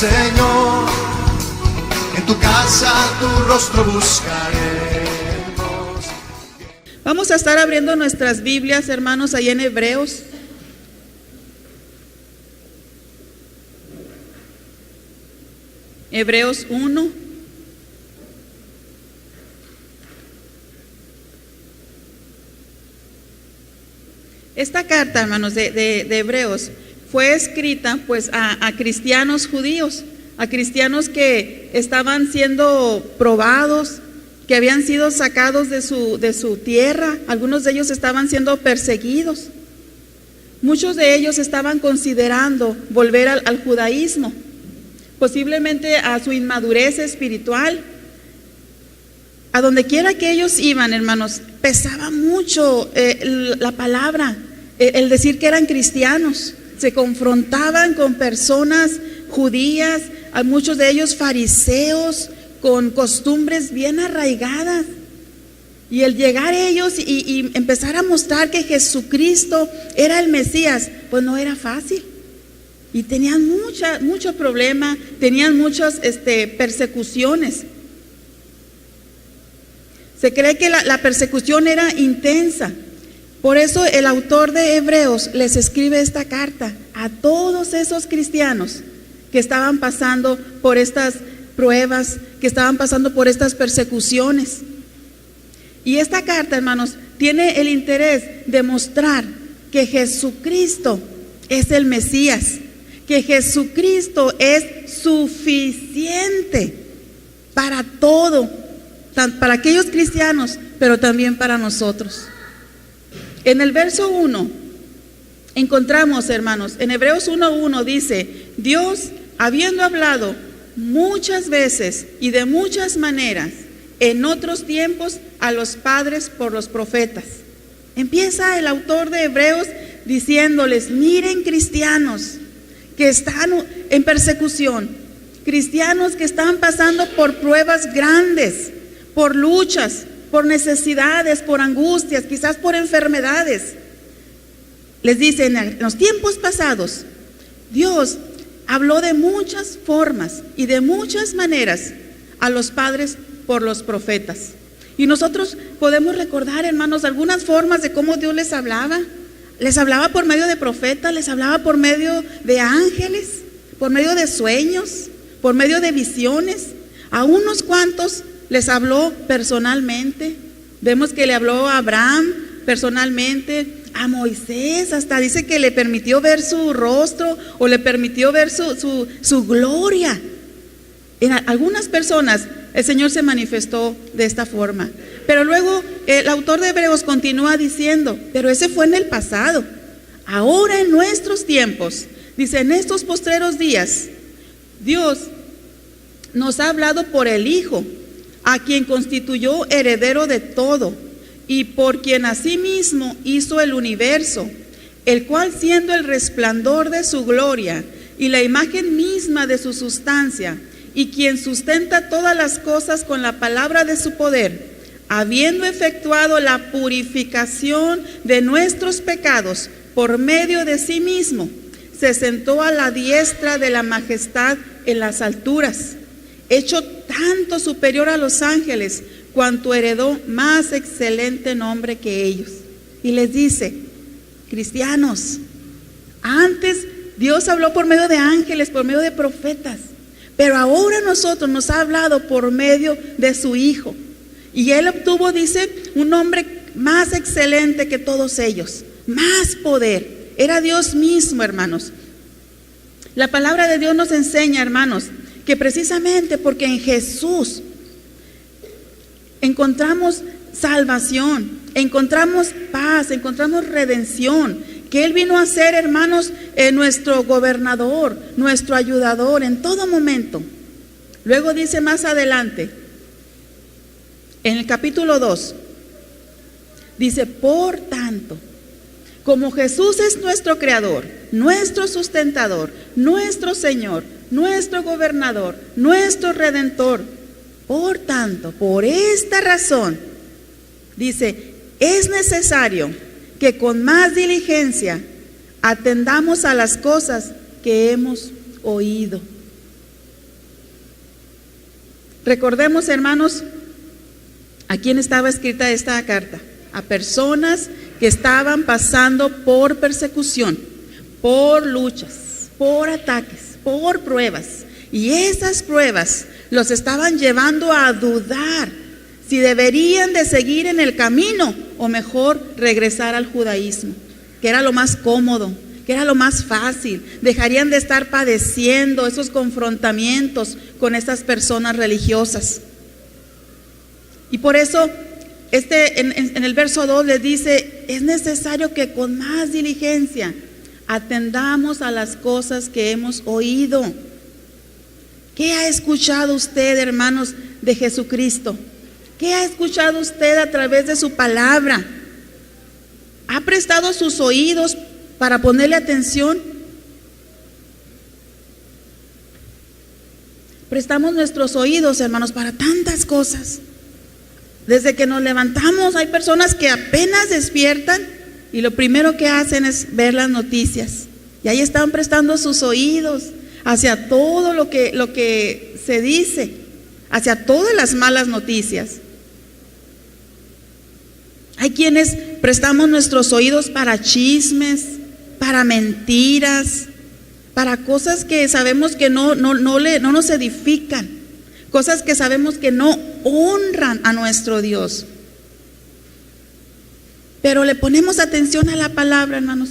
Señor, en tu casa tu rostro buscaremos. Vamos a estar abriendo nuestras Biblias, hermanos, ahí en Hebreos. Hebreos 1. Esta carta, hermanos, de Hebreos fue escrita pues a cristianos judíos, a cristianos que estaban siendo probados, que habían sido sacados de su tierra. Algunos de ellos estaban siendo perseguidos. Muchos de ellos estaban considerando volver al judaísmo, posiblemente a su inmadurez espiritual. A donde quiera que ellos iban, hermanos, pesaba mucho la palabra, el decir que eran cristianos. Se confrontaban con personas judías, a muchos de ellos fariseos, con costumbres bien arraigadas. Y el llegar ellos y empezar a mostrar que Jesucristo era el Mesías, pues no era fácil. Y tenían mucho problema, tenían muchas persecuciones. Se cree que la persecución era intensa. Por eso el autor de Hebreos les escribe esta carta a todos esos cristianos que estaban pasando por estas pruebas, que estaban pasando por estas persecuciones. Y esta carta, hermanos, tiene el interés de mostrar que Jesucristo es el Mesías, que Jesucristo es suficiente para todo, para aquellos cristianos, pero también para nosotros. En el verso 1 encontramos, hermanos, en Hebreos 1:1 dice: Dios, habiendo hablado muchas veces y de muchas maneras en otros tiempos a los padres por los profetas. Empieza el autor de Hebreos diciéndoles: miren, cristianos que están en persecución, cristianos que están pasando por pruebas grandes, por luchas, por necesidades, por angustias, quizás por enfermedades. Les dice: en los tiempos pasados, Dios habló de muchas formas y de muchas maneras a los padres por los profetas. Y nosotros podemos recordar, hermanos, algunas formas de cómo Dios les hablaba. Les hablaba por medio de profetas, les hablaba por medio de ángeles, por medio de sueños, por medio de visiones. A unos cuantos les habló personalmente. Vemos que le habló a Abraham personalmente, a Moisés, hasta dice que le permitió ver su rostro o le permitió ver su gloria. En algunas personas el Señor se manifestó de esta forma. Pero luego el autor de Hebreos continúa diciendo: pero ese fue en el pasado. Ahora en nuestros tiempos, dice, en estos postreros días, Dios nos ha hablado por el Hijo, a quien constituyó heredero de todo, y por quien asimismo hizo el universo, el cual, siendo el resplandor de su gloria y la imagen misma de su sustancia, y quien sustenta todas las cosas con la palabra de su poder, habiendo efectuado la purificación de nuestros pecados por medio de sí mismo, se sentó a la diestra de la majestad en las alturas, hecho tanto superior a los ángeles, cuanto heredó más excelente nombre que ellos. Y les dice: cristianos, antes Dios habló por medio de ángeles, por medio de profetas, pero ahora nosotros nos ha hablado por medio de su Hijo. Y Él obtuvo, dice, un nombre más excelente que todos ellos, más poder. Era Dios mismo, hermanos. La palabra de Dios nos enseña, hermanos, que precisamente porque en Jesús encontramos salvación, encontramos paz, encontramos redención, que Él vino a ser, hermanos, nuestro gobernador, nuestro ayudador en todo momento. Luego dice más adelante, en el capítulo 2, dice: por tanto, como Jesús es nuestro creador, nuestro sustentador, nuestro Señor, nuestro gobernador, nuestro redentor, por tanto, por esta razón, dice, es necesario que con más diligencia atendamos a las cosas que hemos oído. Recordemos, hermanos, a quién estaba escrita esta carta. A personas que estaban pasando por persecución, por luchas, por ataques, por pruebas. Y esas pruebas los estaban llevando a dudar si deberían de seguir en el camino o mejor regresar al judaísmo, que era lo más cómodo, que era lo más fácil. Dejarían de estar padeciendo esos confrontamientos con estas personas religiosas. Y por eso en el verso 2 les dice: es necesario que con más diligencia atendamos a las cosas que hemos oído. ¿Qué ha escuchado usted, hermanos, de Jesucristo? ¿Qué ha escuchado usted a través de su palabra? ¿Ha prestado sus oídos para ponerle atención? Prestamos nuestros oídos, hermanos, para tantas cosas. Desde que nos levantamos hay personas que apenas despiertan y lo primero que hacen es ver las noticias. Y ahí están prestando sus oídos hacia todo lo que se dice, hacia todas las malas noticias. Hay quienes prestamos nuestros oídos para chismes, para mentiras, para cosas que sabemos que no nos edifican, cosas que sabemos que no honran a nuestro Dios. Pero le ponemos atención a la palabra, hermanos.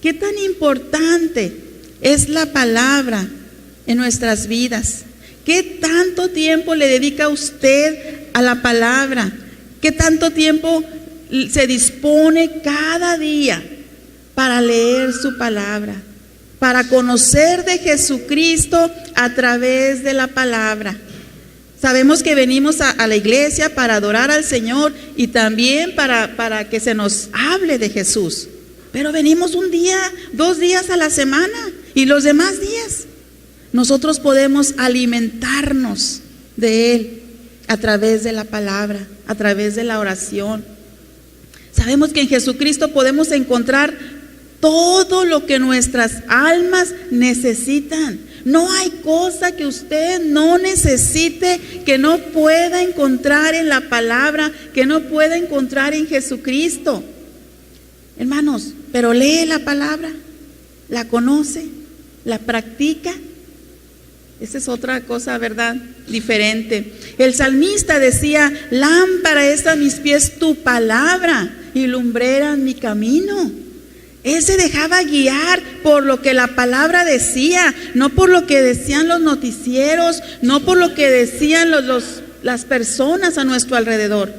¿Qué tan importante es la palabra en nuestras vidas? ¿Qué tanto tiempo le dedica usted a la palabra? ¿Qué tanto tiempo se dispone cada día para leer su palabra, para conocer de Jesucristo a través de la palabra? Sabemos que venimos a la iglesia para adorar al Señor y también para que se nos hable de Jesús. Pero venimos un día, 2 días a la semana, y los demás días nosotros podemos alimentarnos de Él a través de la palabra, a través de la oración. Sabemos que en Jesucristo podemos encontrar todo lo que nuestras almas necesitan. No hay cosa que usted no necesite, que no pueda encontrar en la palabra, que no pueda encontrar en Jesucristo. Hermanos, pero lee la palabra, la conoce, la practica. Esa es otra cosa, ¿verdad? Diferente. El salmista decía: lámpara es a mis pies tu palabra y lumbrera mi camino. Él se dejaba guiar por lo que la palabra decía, no por lo que decían los noticieros, no por lo que decían las personas a nuestro alrededor.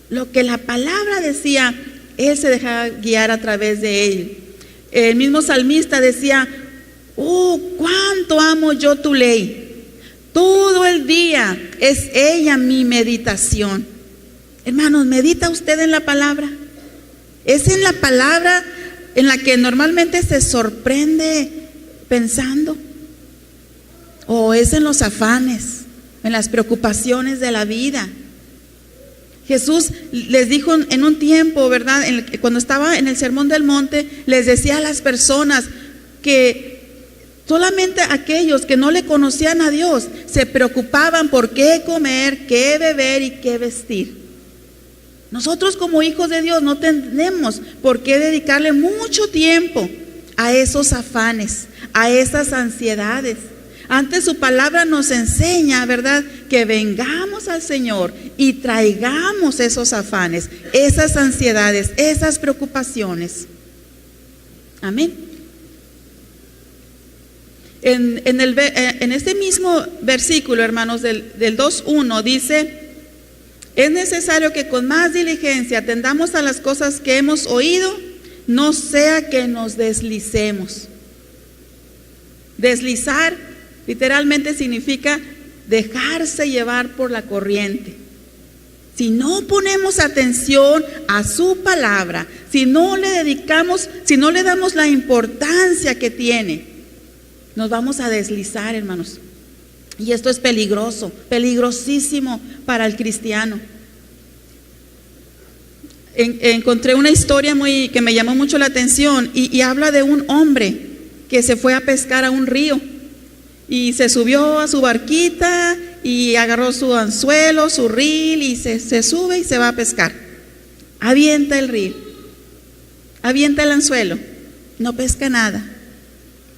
Lo que la palabra decía, él se dejaba guiar a través de él. El mismo salmista decía: oh, cuánto amo yo tu ley. Todo el día es ella mi meditación. Hermanos, ¿medita usted en la palabra? ¿Es en la palabra en la que normalmente se sorprende pensando? ¿O es en los afanes, en las preocupaciones de la vida? Jesús les dijo en un tiempo, ¿verdad? Cuando estaba en el Sermón del Monte, les decía a las personas que solamente aquellos que no le conocían a Dios se preocupaban por qué comer, qué beber y qué vestir. Nosotros como hijos de Dios no tenemos por qué dedicarle mucho tiempo a esos afanes, a esas ansiedades. Antes su palabra nos enseña, ¿verdad?, que vengamos al Señor y traigamos esos afanes, esas ansiedades, esas preocupaciones. Amén. En este mismo versículo, hermanos, del 2:1 dice: es necesario que con más diligencia atendamos a las cosas que hemos oído, no sea que nos deslicemos. Deslizar literalmente significa dejarse llevar por la corriente. Si no ponemos atención a su palabra, si no le dedicamos, si no le damos la importancia que tiene, nos vamos a deslizar, hermanos. Y esto es peligroso, peligrosísimo para el cristiano. Encontré una historia que me llamó mucho la atención y habla de un hombre que se fue a pescar a un río. y se subió a su barquita y agarró su anzuelo, su reel y se sube y se va a pescar. Avienta el reel, avienta el anzuelo, no pesca nada.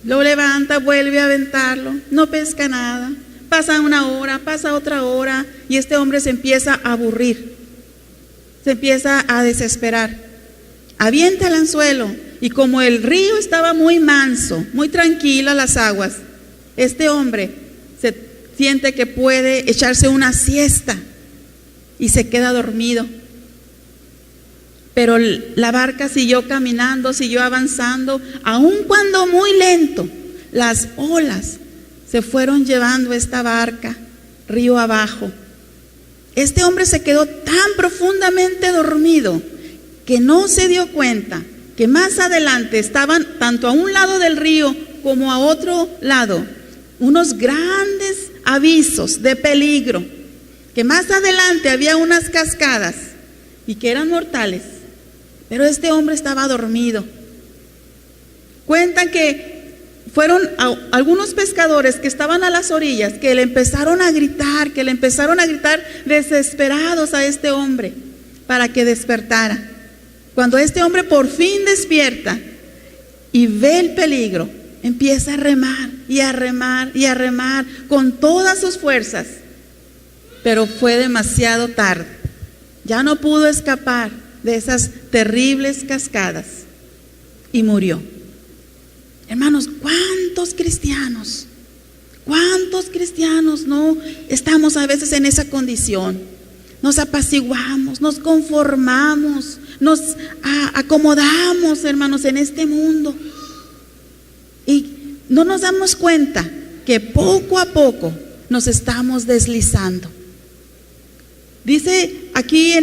Lo levanta, vuelve a aventarlo, no pesca nada. Pasa una hora, pasa otra hora y este hombre se empieza a aburrir, se empieza a desesperar. Avienta el anzuelo y como el río estaba muy manso, muy tranquila las aguas, este hombre se siente que puede echarse una siesta y se queda dormido. Pero la barca siguió caminando, siguió avanzando, aun cuando muy lento. Las olas se fueron llevando esta barca río abajo. Este hombre se quedó tan profundamente dormido que no se dio cuenta que más adelante estaban, tanto a un lado del río como a otro lado, unos grandes avisos de peligro, que más adelante había unas cascadas y que eran mortales. Pero este hombre estaba dormido. Cuentan que fueron algunos pescadores que estaban a las orillas, que le empezaron a gritar desesperados a este hombre para que despertara. Cuando este hombre por fin despierta y ve el peligro, empieza a remar y a remar y a remar con todas sus fuerzas. Pero fue demasiado tarde. Ya no pudo escapar de esas terribles cascadas y murió. Hermanos, ¿cuántos cristianos no estamos a veces en esa condición? Nos apaciguamos, nos conformamos, nos acomodamos, hermanos, en este mundo y no nos damos cuenta que poco a poco nos estamos deslizando. Dice aquí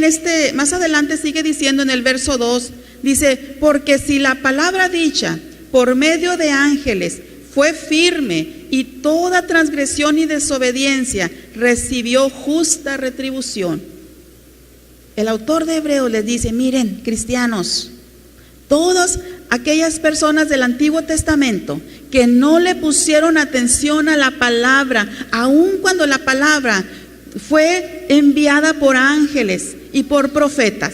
más adelante sigue diciendo en el verso 2, dice, porque si la palabra dicha por medio de ángeles fue firme y toda transgresión y desobediencia recibió justa retribución. El autor de Hebreos les dice, miren, cristianos, todas aquellas personas del Antiguo Testamento que no le pusieron atención a la palabra, aun cuando la palabra fue enviada por ángeles y por profetas,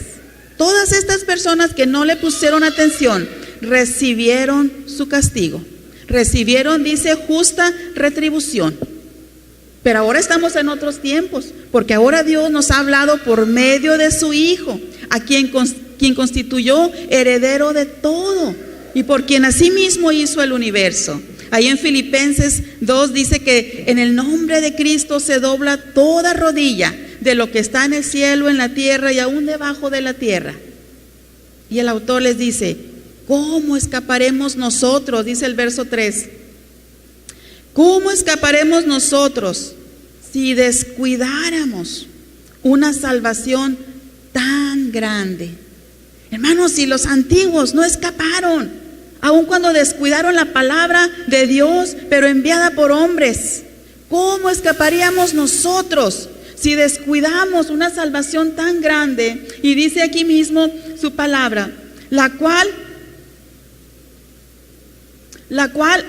todas estas personas que no le pusieron atención recibieron su castigo, recibieron, dice, justa retribución. Pero ahora estamos en otros tiempos, porque ahora Dios nos ha hablado por medio de su Hijo, a quien constituyó heredero de todo y por quien asimismo hizo el universo. Ahí en Filipenses 2 dice que en el nombre de Cristo se dobla toda rodilla de lo que está en el cielo, en la tierra y aún debajo de la tierra. Y el autor les dice, ¿cómo escaparemos nosotros? Dice el verso 3. ¿Cómo escaparemos nosotros si descuidáramos una salvación tan grande? Hermanos, si los antiguos no escaparon, aun cuando descuidaron la palabra de Dios, pero enviada por hombres, ¿cómo escaparíamos nosotros si descuidamos una salvación tan grande? Y dice aquí mismo su palabra, la cual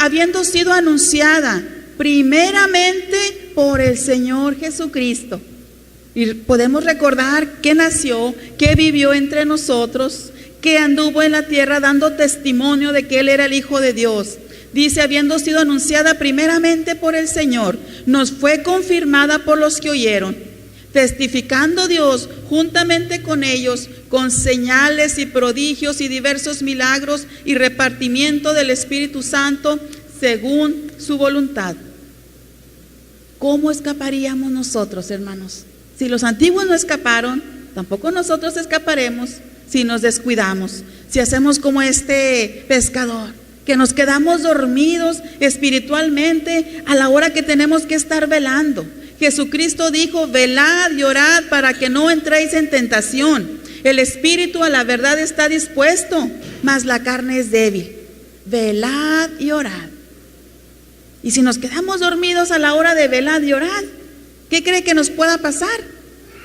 habiendo sido anunciada primeramente por el Señor Jesucristo. Y podemos recordar que nació, que vivió entre nosotros, que anduvo en la tierra dando testimonio de que Él era el Hijo de Dios. Dice, habiendo sido anunciada primeramente por el Señor, nos fue confirmada por los que oyeron, testificando Dios juntamente con ellos, con señales y prodigios y diversos milagros y repartimiento del Espíritu Santo según su voluntad. ¿Cómo escaparíamos nosotros, hermanos? Si los antiguos no escaparon, tampoco nosotros escaparemos si nos descuidamos, si hacemos como este pescador, que nos quedamos dormidos espiritualmente a la hora que tenemos que estar velando. Jesucristo dijo, velad y orad para que no entréis en tentación. El espíritu a la verdad está dispuesto, mas la carne es débil. Velad y orad. Y si nos quedamos dormidos a la hora de velar y orar, ¿qué cree que nos pueda pasar?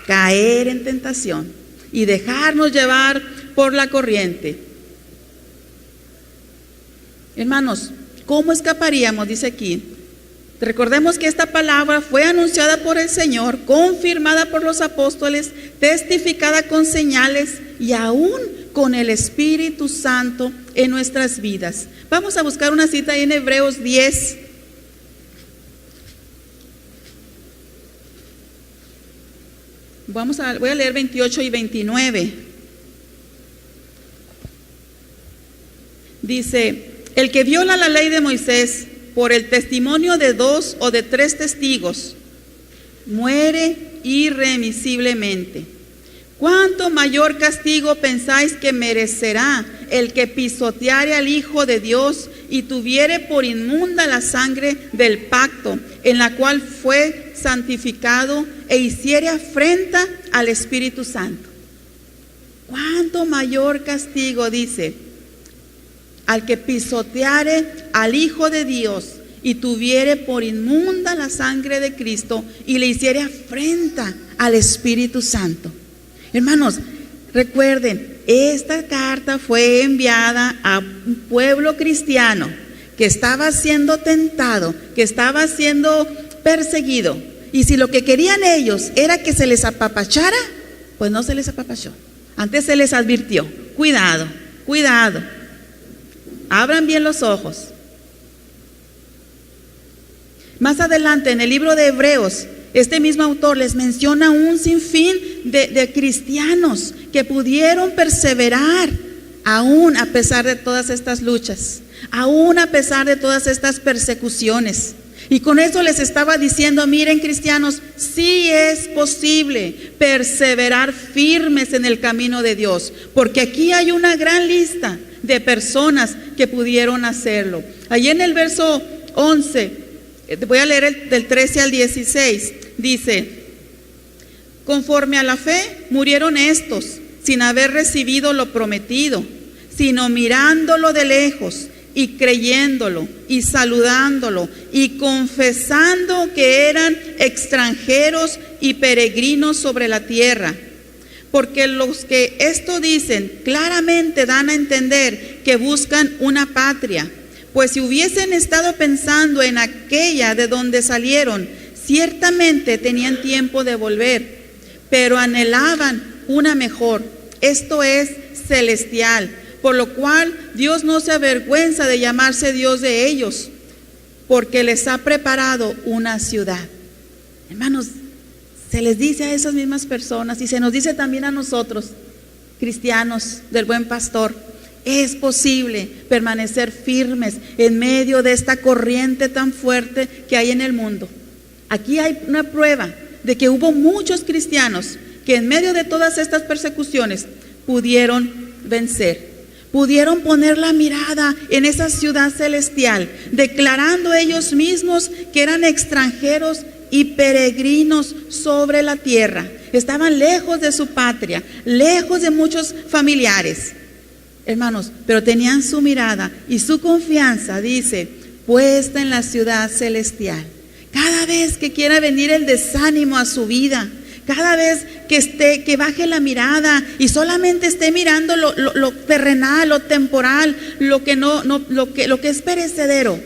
Caer en tentación y dejarnos llevar por la corriente. Hermanos, ¿cómo escaparíamos? Dice aquí, Recordemos que esta palabra fue anunciada por el Señor, confirmada por los apóstoles, testificada con señales y aún con el Espíritu Santo en nuestras vidas. Vamos a buscar una cita ahí en Hebreos 10. Voy a leer 28 y 29. Dice: el que viola la ley de Moisés por el testimonio de 2 o de 3 testigos, muere irremisiblemente. ¿Cuánto mayor castigo pensáis que merecerá el que pisoteare al Hijo de Dios y tuviere por inmunda la sangre del pacto, en la cual fue santificado, e hiciere afrenta al Espíritu Santo? ¿Cuánto mayor castigo, dice, al que pisoteare al Hijo de Dios y tuviere por inmunda la sangre de Cristo y le hiciere afrenta al Espíritu Santo? Hermanos, recuerden, esta carta fue enviada a un pueblo cristiano que estaba siendo tentado, que estaba siendo perseguido. Y si lo que querían ellos era que se les apapachara, pues no se les apapachó. Antes se les advirtió: cuidado, cuidado, abran bien los ojos. Más adelante en el libro de Hebreos, este mismo autor les menciona un sinfín de cristianos que pudieron perseverar aún a pesar de todas estas luchas, aún a pesar de todas estas persecuciones. Y con eso les estaba diciendo: miren, cristianos, sí es posible perseverar firmes en el camino de Dios, porque aquí hay una gran lista de personas que pudieron hacerlo. Allí en el verso 11, voy a leer del 13 al 16, dice: conforme a la fe murieron estos, sin haber recibido lo prometido, sino mirándolo de lejos y creyéndolo y saludándolo y confesando que eran extranjeros y peregrinos sobre la tierra. Porque los que esto dicen claramente dan a entender que buscan una patria, pues si hubiesen estado pensando en aquella de donde salieron, ciertamente tenían tiempo de volver, pero anhelaban una mejor, esto es, celestial, por lo cual Dios no se avergüenza de llamarse Dios de ellos, porque les ha preparado una ciudad. Hermanos, se les dice a esas mismas personas y se nos dice también a nosotros, cristianos del Buen Pastor, es posible permanecer firmes en medio de esta corriente tan fuerte que hay en el mundo. Aquí hay una prueba de que hubo muchos cristianos que en medio de todas estas persecuciones pudieron vencer. Pudieron poner la mirada en esa ciudad celestial, declarando ellos mismos que eran extranjeros y peregrinos sobre la tierra. Estaban lejos de su patria, lejos de muchos familiares. Hermanos, pero tenían su mirada y su confianza, dice, puesta en la ciudad celestial. Cada vez que quiera venir el desánimo a su vida, cada vez que baje la mirada y solamente esté mirando lo terrenal, lo temporal, lo que es perecedero,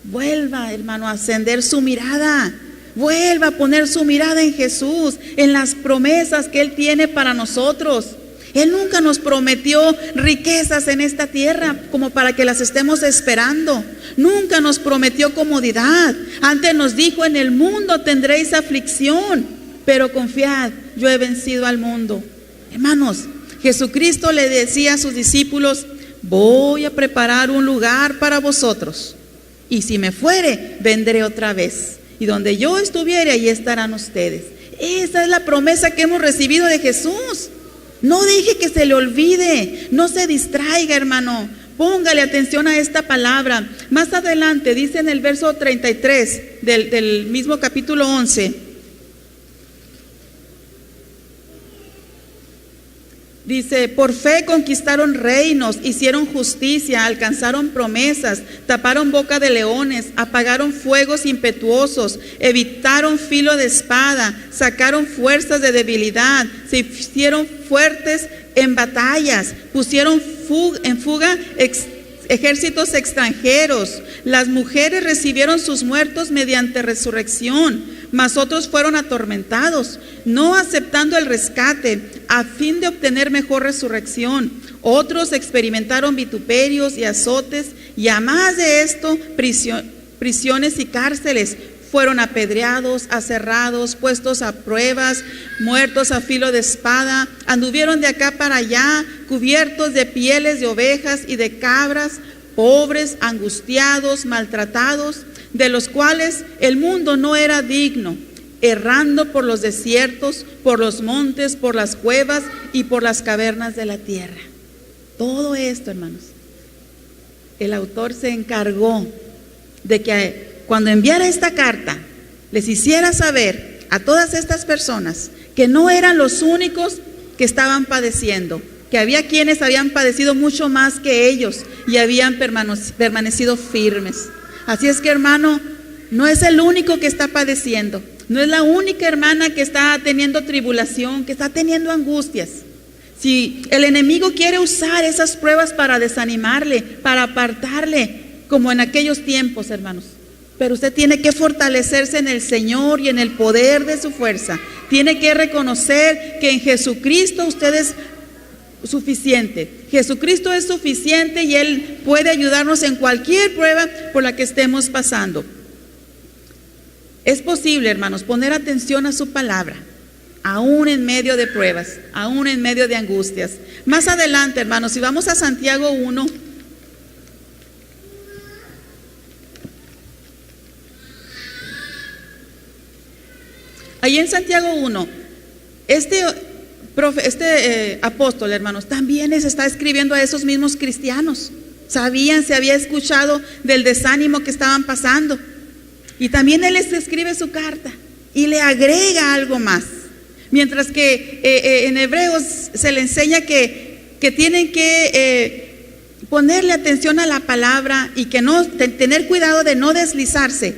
vuelva, hermano, a ascender su mirada, vuelva a poner su mirada en Jesús, en las promesas que Él tiene para nosotros. Él nunca nos prometió riquezas en esta tierra como para que las estemos esperando. Nunca nos prometió comodidad. Antes nos dijo: en el mundo tendréis aflicción, pero confiad, yo he vencido al mundo. Hermanos, Jesucristo le decía a sus discípulos: voy a preparar un lugar para vosotros, y si me fuere, vendré otra vez, y donde yo estuviere, ahí estarán ustedes. Esa es la promesa que hemos recibido de Jesús. No deje que se le olvide, no se distraiga, hermano. Póngale atención a esta palabra. Más adelante dice en el verso 33 del mismo capítulo 11, dice: por fe conquistaron reinos, hicieron justicia, alcanzaron promesas, taparon boca de leones, apagaron fuegos impetuosos, evitaron filo de espada, sacaron fuerzas de debilidad, se hicieron fuertes en batallas, pusieron en fuga ejércitos extranjeros. Las mujeres recibieron sus muertos mediante resurrección, mas otros fueron atormentados, no aceptando el rescate a fin de obtener mejor resurrección. Otros experimentaron vituperios y azotes, y a más de esto, prisiones y cárceles. Fueron apedreados, aserrados, puestos a pruebas, muertos a filo de espada. Anduvieron de acá para allá, cubiertos de pieles de ovejas y de cabras, pobres, angustiados, maltratados, de los cuales el mundo no era digno, errando por los desiertos, por los montes, por las cuevas y por las cavernas de la tierra. Todo esto, hermanos, el autor se encargó de que cuando enviara esta carta, les hiciera saber a todas estas personas que no eran los únicos que estaban padeciendo, que había quienes habían padecido mucho más que ellos y habían permanecido firmes. Así es que, hermano, no es el único que está padeciendo, no es la única hermana que está teniendo tribulación, que está teniendo angustias. Si el enemigo quiere usar esas pruebas para desanimarle, para apartarle, como en aquellos tiempos, hermanos, pero usted tiene que fortalecerse en el Señor y en el poder de su fuerza. Tiene que reconocer que en Jesucristo usted es suficiente. Jesucristo es suficiente y Él puede ayudarnos en cualquier prueba por la que estemos pasando. Es posible, hermanos, poner atención a su palabra, aún en medio de pruebas, aún en medio de angustias. Más adelante, hermanos, si vamos a Santiago 1, ahí en Santiago 1, este apóstol, hermanos, también les está escribiendo a esos mismos cristianos. Se había escuchado del desánimo que estaban pasando. Y también él les escribe su carta y le agrega algo más. Mientras que en Hebreos se le enseña que tienen que ponerle atención a la palabra y que tener cuidado de no deslizarse.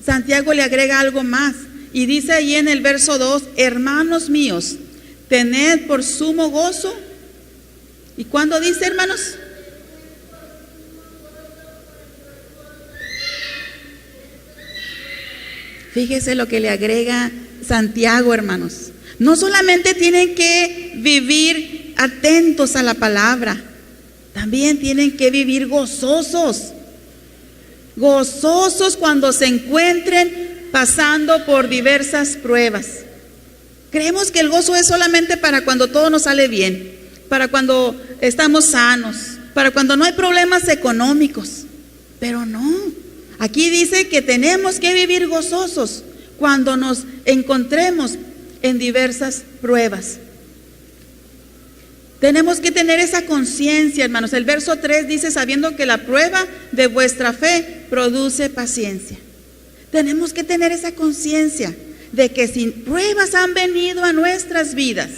Santiago le agrega algo más. Y dice ahí en el verso 2, hermanos míos, tened por sumo gozo. ¿Y cuándo dice, hermanos? Fíjese lo que le agrega Santiago, hermanos. No solamente tienen que vivir atentos a la palabra, también tienen que vivir gozosos. Gozosos cuando se encuentren pasando por diversas pruebas. Creemos que el gozo es solamente para cuando todo nos sale bien, para cuando estamos sanos, para cuando no hay problemas económicos. Pero no, aquí dice que tenemos que vivir gozosos cuando nos encontremos en diversas pruebas. Tenemos que tener esa conciencia, hermanos. El verso 3 dice, sabiendo que la prueba de vuestra fe produce paciencia. Tenemos que tener esa conciencia de que si pruebas han venido a nuestras vidas,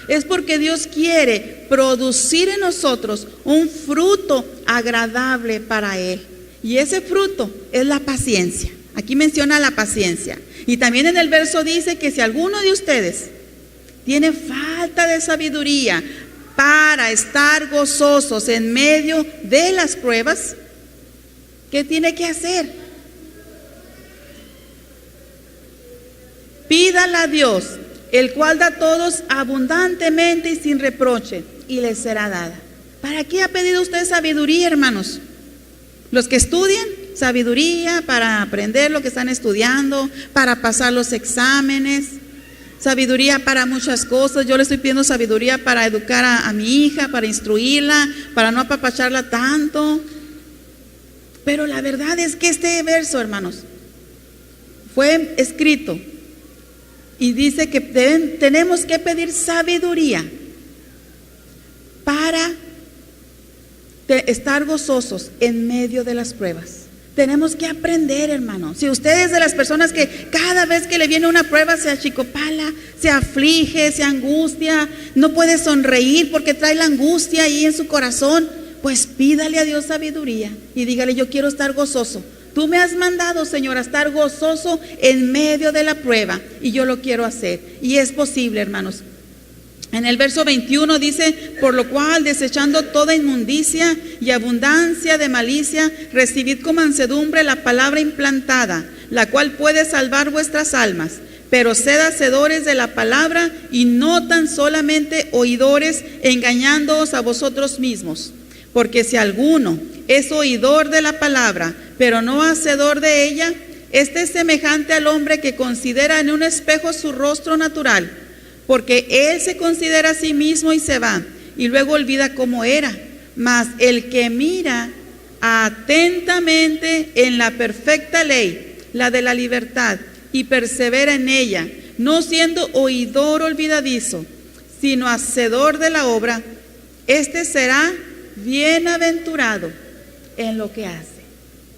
es porque Dios quiere producir en nosotros un fruto agradable para Él. Y ese fruto es la paciencia. Aquí menciona la paciencia. Y también en el verso dice que si alguno de ustedes tiene falta de sabiduría para estar gozosos en medio de las pruebas, ¿qué tiene que hacer? Pídala a Dios, el cual da a todos abundantemente y sin reproche, y les será dada. ¿Para qué ha pedido usted sabiduría, hermanos? Los que estudian, sabiduría para aprender lo que están estudiando, para pasar los exámenes, sabiduría para muchas cosas. Yo le estoy pidiendo sabiduría para educar a mi hija, para instruirla, para no apapacharla tanto. Pero la verdad es que este verso, hermanos, fue escrito y dice que tenemos que pedir sabiduría para estar gozosos en medio de las pruebas. Tenemos que aprender, hermano. Si usted es de las personas que cada vez que le viene una prueba se achicopala, se aflige, se angustia, no puede sonreír porque trae la angustia ahí en su corazón, pues pídale a Dios sabiduría y dígale: yo quiero estar gozoso. Tú me has mandado, Señor, a estar gozoso en medio de la prueba y yo lo quiero hacer. Y es posible, hermanos. En el verso 21 dice: por lo cual, desechando toda inmundicia y abundancia de malicia, recibid con mansedumbre la palabra implantada, la cual puede salvar vuestras almas. Pero sed hacedores de la palabra y no tan solamente oidores, engañándoos a vosotros mismos. Porque si alguno es oidor de la palabra, pero no hacedor de ella, este es semejante al hombre que considera en un espejo su rostro natural, porque él se considera a sí mismo y se va, y luego olvida cómo era. Mas el que mira atentamente en la perfecta ley, la de la libertad, y persevera en ella, no siendo oidor olvidadizo, sino hacedor de la obra, este será bienaventurado en lo que hace.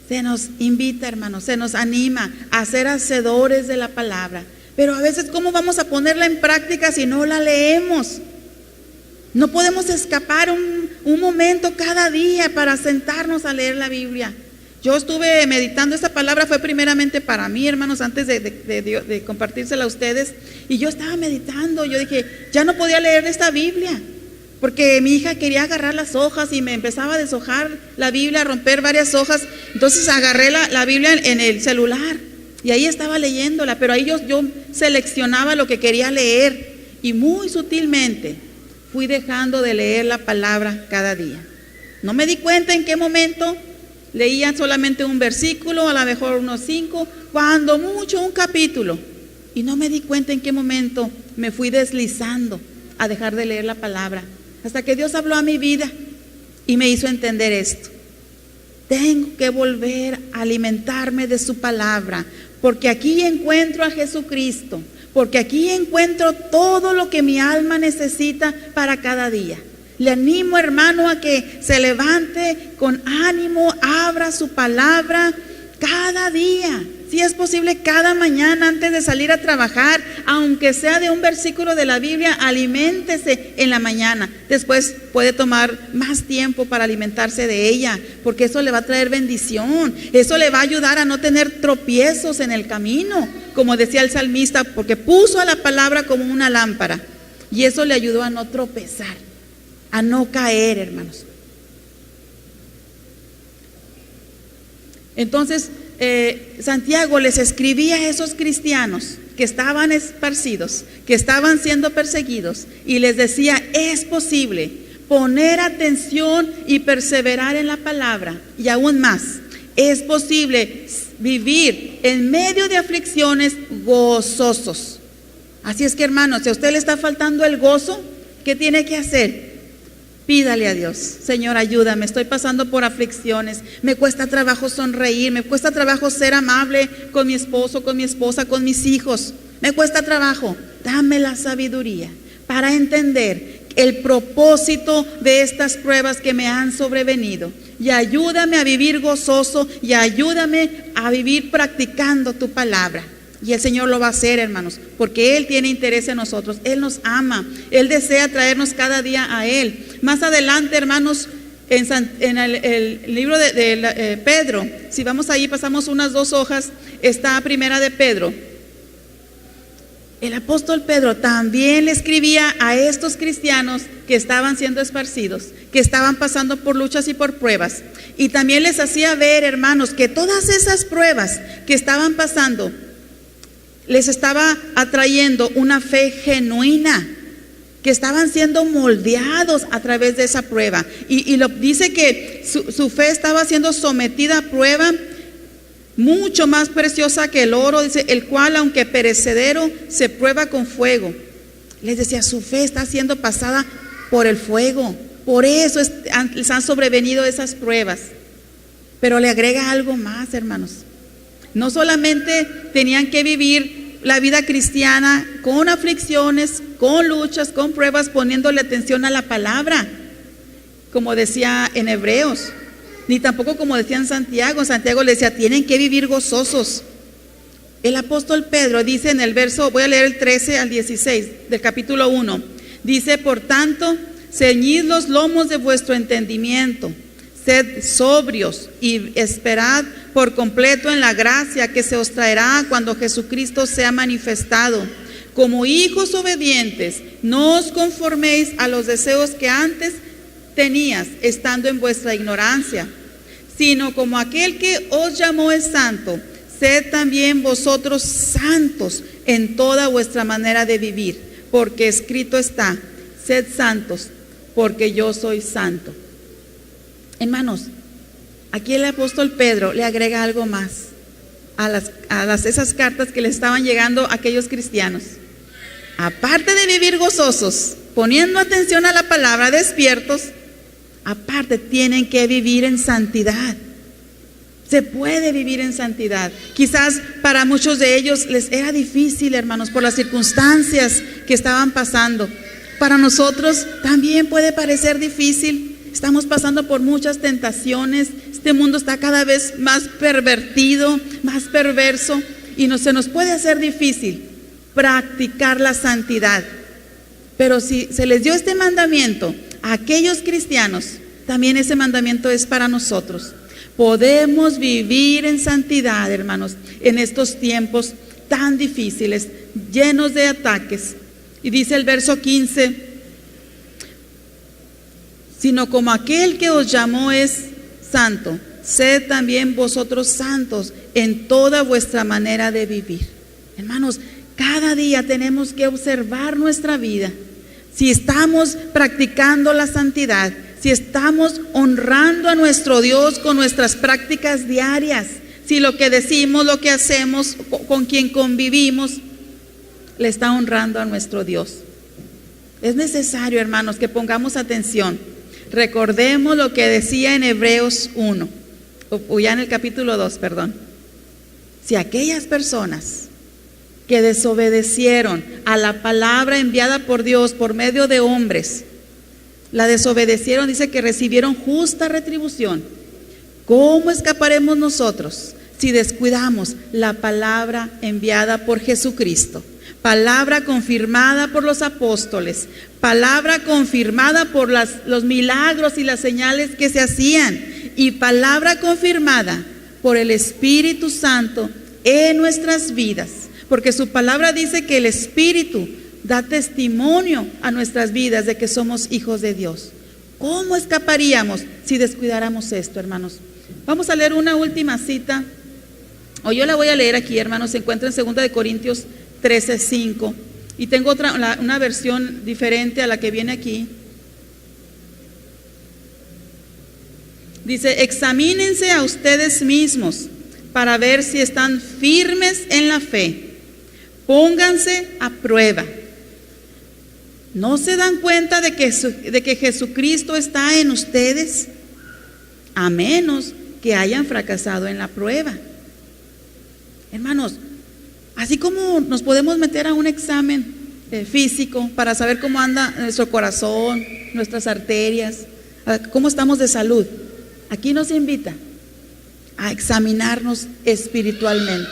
Se nos invita, hermanos, se nos anima a ser hacedores de la palabra. Pero a veces, ¿cómo vamos a ponerla en práctica si no la leemos? No podemos escapar un momento cada día para sentarnos a leer la Biblia. Yo estuve meditando, esta palabra fue primeramente para mí, hermanos, antes de compartírsela a ustedes. Y yo estaba meditando, yo dije, ya no podía leer esta Biblia, porque mi hija quería agarrar las hojas y me empezaba a deshojar la Biblia, a romper varias hojas. Entonces agarré la Biblia en el celular y ahí estaba leyéndola, pero ahí yo seleccionaba lo que quería leer y muy sutilmente fui dejando de leer la palabra cada día. No me di cuenta en qué momento leía solamente un versículo, a lo mejor unos 5, cuando mucho un capítulo, y no me di cuenta en qué momento me fui deslizando a dejar de leer la palabra, hasta que Dios habló a mi vida y me hizo entender esto. Tengo que volver a alimentarme de su palabra, porque aquí encuentro a Jesucristo, porque aquí encuentro todo lo que mi alma necesita para cada día. Le animo, hermano, a que se levante con ánimo, abra su palabra cada día. Si es posible, cada mañana antes de salir a trabajar, aunque sea de un versículo de la Biblia, aliméntese en la mañana. Después puede tomar más tiempo para alimentarse de ella, porque eso le va a traer bendición. Eso le va a ayudar a no tener tropiezos en el camino, como decía el salmista, porque puso a la palabra como una lámpara, y eso le ayudó a no tropezar, a no caer, hermanos. Entonces, Santiago les escribía a esos cristianos que estaban esparcidos, que estaban siendo perseguidos, y les decía: es posible poner atención y perseverar en la palabra, y aún más, es posible vivir en medio de aflicciones gozosos. Así es que, hermanos, si a usted le está faltando el gozo, ¿qué tiene que hacer? Pídale a Dios: Señor, ayúdame, estoy pasando por aflicciones, me cuesta trabajo sonreír, me cuesta trabajo ser amable con mi esposo, con mi esposa, con mis hijos, me cuesta trabajo. Dame la sabiduría para entender el propósito de estas pruebas que me han sobrevenido, y ayúdame a vivir gozoso, y ayúdame a vivir practicando tu palabra. Y el Señor lo va a hacer, hermanos, porque Él tiene interés en nosotros, Él nos ama, Él desea traernos cada día a Él. Más adelante, hermanos, en el libro de Pedro, si vamos ahí, pasamos unas 2 hojas, está Primera de Pedro. El apóstol Pedro también le escribía a estos cristianos que estaban siendo esparcidos, que estaban pasando por luchas y por pruebas, y también les hacía ver, hermanos, que todas esas pruebas que estaban pasando les estaba atrayendo una fe genuina, que estaban siendo moldeados a través de esa prueba. Y dice que su fe estaba siendo sometida a prueba, mucho más preciosa que el oro, dice, el cual, aunque perecedero, se prueba con fuego. Les decía, su fe está siendo pasada por el fuego. Por eso les han sobrevenido esas pruebas. Pero le agrega algo más, hermanos. No solamente tenían que vivir la vida cristiana con aflicciones, con luchas, con pruebas, poniéndole atención a la palabra, como decía en Hebreos, ni tampoco como decía en Santiago. Santiago le decía, tienen que vivir gozosos. El apóstol Pedro dice en el verso, voy a leer el 13 al 16 del capítulo 1, dice: por tanto, ceñid los lomos de vuestro entendimiento, sed sobrios y esperad por completo en la gracia que se os traerá cuando Jesucristo sea manifestado. como hijos obedientes, no os conforméis a los deseos que antes tenías, estando en vuestra ignorancia, sino como aquel que os llamó es santo, sed también vosotros santos en toda vuestra manera de vivir, porque escrito está, sed santos, porque yo soy santo. Hermanos, aquí el apóstol Pedro le agrega algo más a esas cartas que le estaban llegando a aquellos cristianos. Aparte de vivir gozosos, poniendo atención a la palabra, despiertos, aparte tienen que vivir en santidad. Se puede vivir en santidad. Quizás para muchos de ellos les era difícil, hermanos, por las circunstancias que estaban pasando. Para nosotros también puede parecer difícil. Estamos pasando por muchas tentaciones. Este mundo está cada vez más pervertido, más perverso, y se nos puede hacer difícil practicar la santidad. Pero si se les dio este mandamiento a aquellos cristianos, también ese mandamiento es para nosotros. Podemos vivir en santidad, hermanos, en estos tiempos tan difíciles, llenos de ataques. Y dice el verso 15, sino como aquel que os llamó es santo, sed también vosotros santos en toda vuestra manera de vivir. Hermanos, cada día tenemos que observar nuestra vida, si estamos practicando la santidad, si estamos honrando a nuestro Dios con nuestras prácticas diarias, si lo que decimos, lo que hacemos, con quien convivimos, le está honrando a nuestro Dios. Es necesario, hermanos, que pongamos atención. Recordemos lo que decía en Hebreos 1, o ya en el capítulo 2, perdón. Si aquellas personas que desobedecieron a la palabra enviada por Dios por medio de hombres, la desobedecieron, dice que recibieron justa retribución. ¿Cómo escaparemos nosotros si descuidamos la palabra enviada por Jesucristo? Palabra confirmada por los apóstoles, palabra confirmada por los milagros y las señales que se hacían, y palabra confirmada por el Espíritu Santo en nuestras vidas, porque su palabra dice que el Espíritu da testimonio a nuestras vidas de que somos hijos de Dios. ¿Cómo escaparíamos si descuidáramos esto, hermanos? Vamos a leer una última cita, o yo la voy a leer aquí, hermanos. Se encuentra en 2 de Corintios 13:5, y tengo una versión diferente a la que viene aquí. Dice: examínense a ustedes mismos para ver si están firmes en la fe. Pónganse a prueba. ¿No se dan cuenta de que Jesucristo está en ustedes? A menos que hayan fracasado en la prueba. Hermanos, así como nos podemos meter a un examen físico para saber cómo anda nuestro corazón, nuestras arterias, cómo estamos de salud, aquí nos invita a examinarnos espiritualmente.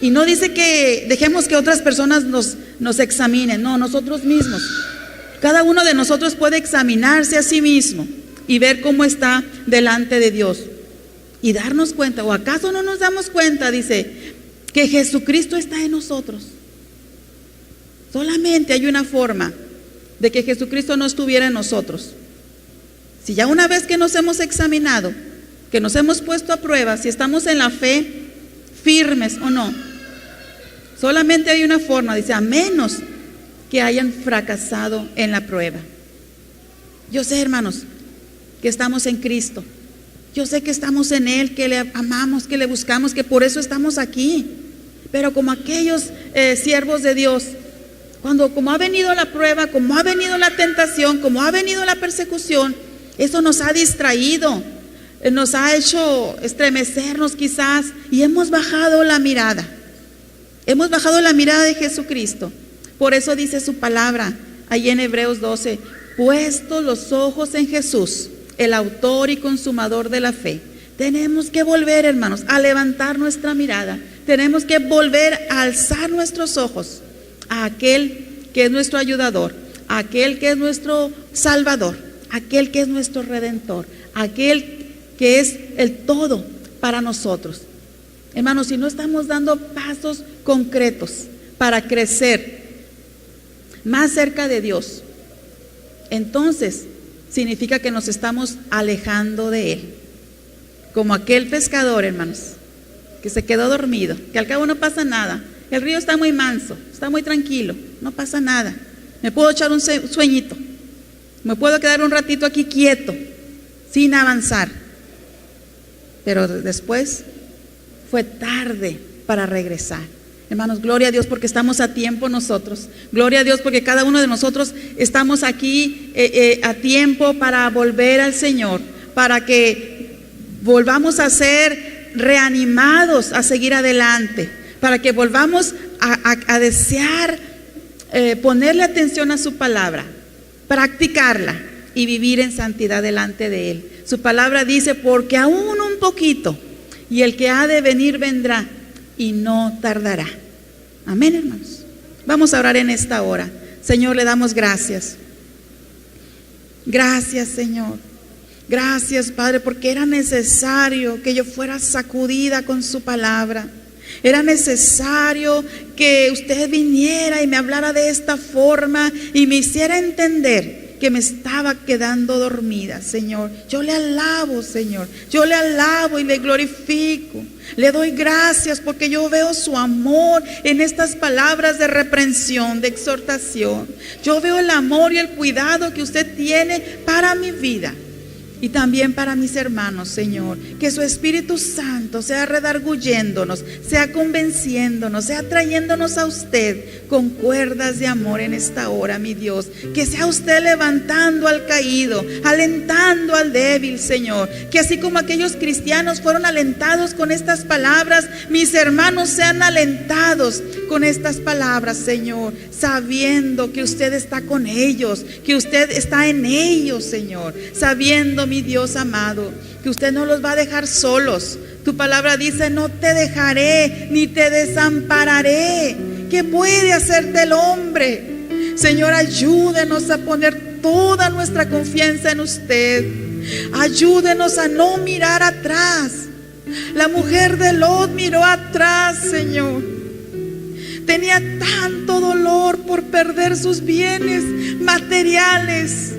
Y no dice que dejemos que otras personas nos examinen, no, nosotros mismos. Cada uno de nosotros puede examinarse a sí mismo y ver cómo está delante de Dios y darnos cuenta, o acaso no nos damos cuenta, dice, que Jesucristo está en nosotros. Solamente hay una forma de que Jesucristo no estuviera en nosotros. Si ya una vez que nos hemos examinado, que nos hemos puesto a prueba, si estamos en la fe firmes o no, solamente hay una forma, dice, a menos que hayan fracasado en la prueba. Yo sé, hermanos, que estamos en Cristo. Yo sé que estamos en Él, que le amamos, que le buscamos, que por eso estamos aquí. Pero como aquellos siervos de Dios, como ha venido la prueba, como ha venido la tentación, como ha venido la persecución, eso nos ha distraído, nos ha hecho estremecernos quizás, y hemos bajado la mirada. Hemos bajado la mirada de Jesucristo. Por eso dice su palabra ahí en Hebreos 12: puestos los ojos en Jesús, el autor y consumador de la fe. Tenemos que volver, hermanos, a levantar nuestra mirada. Tenemos que volver a alzar nuestros ojos a aquel que es nuestro ayudador, a aquel que es nuestro salvador, aquel que es nuestro redentor, aquel que es el todo para nosotros. Hermanos, si no estamos dando pasos concretos para crecer más cerca de Dios, entonces significa que nos estamos alejando de Él. Como aquel pescador, hermanos, que se quedó dormido, que al cabo no pasa nada. El río está muy manso, está muy tranquilo, no pasa nada. Me puedo echar un sueñito, me puedo quedar un ratito aquí quieto, sin avanzar. Pero después fue tarde para regresar. Hermanos, gloria a Dios porque estamos a tiempo nosotros. Gloria a Dios porque cada uno de nosotros estamos aquí a tiempo para volver al Señor, para que volvamos a ser reanimados a seguir adelante, para que volvamos a desear ponerle atención a su palabra, practicarla y vivir en santidad delante de Él. Su palabra dice, porque aún un poquito, y el que ha de venir vendrá y no tardará. Amén, hermanos. Vamos a orar en esta hora. Señor, le damos gracias. Gracias, Señor. Gracias, Padre, porque era necesario que yo fuera sacudida con su palabra. Era necesario que usted viniera y me hablara de esta forma y me hiciera entender que me estaba quedando dormida, Señor. Yo le alabo, Señor. Yo le alabo y le glorifico. Le doy gracias porque yo veo su amor en estas palabras de reprensión, de exhortación. Yo veo el amor y el cuidado que usted tiene para mi vida y también para mis hermanos, Señor. Que su Espíritu Santo sea redarguyéndonos, sea convenciéndonos, sea trayéndonos a usted con cuerdas de amor en esta hora, mi Dios. Que sea usted levantando al caído, alentando al débil, Señor. Que así como aquellos cristianos fueron alentados con estas palabras, mis hermanos sean alentados con estas palabras, Señor, sabiendo que usted está con ellos, que usted está en ellos, Señor, sabiendo, mi Dios amado, que usted no los va a dejar solos. Tu palabra dice, no te dejaré ni te desampararé. ¿Qué puede hacerte el hombre? Señor, ayúdenos a poner toda nuestra confianza en usted. Ayúdenos a no mirar atrás. La mujer de Lot miró atrás, Señor. Tenía tanto dolor por perder sus bienes materiales,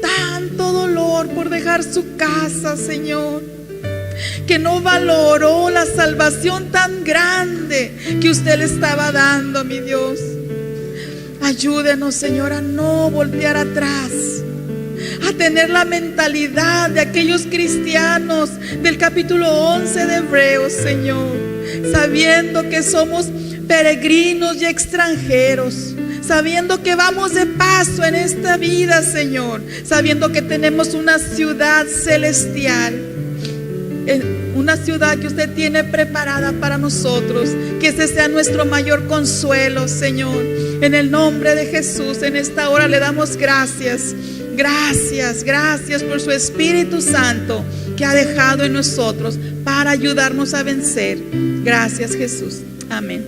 tanto dolor por dejar su casa, Señor, que no valoró la salvación tan grande que usted le estaba dando, mi Dios. Ayúdenos, Señor, a no voltear atrás, a tener la mentalidad de aquellos cristianos del capítulo 11 de Hebreos, Señor, sabiendo que somos peregrinos y extranjeros, sabiendo que vamos de paso en esta vida, Señor, sabiendo que tenemos una ciudad celestial, una ciudad que usted tiene preparada para nosotros. Que ese sea nuestro mayor consuelo, Señor. En el nombre de Jesús, en esta hora le damos gracias. Gracias, gracias por su Espíritu Santo que ha dejado en nosotros para ayudarnos a vencer. Gracias, Jesús. Amén.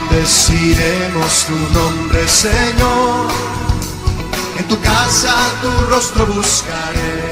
Bendeciremos tu nombre, Señor. En tu casa tu rostro buscaré.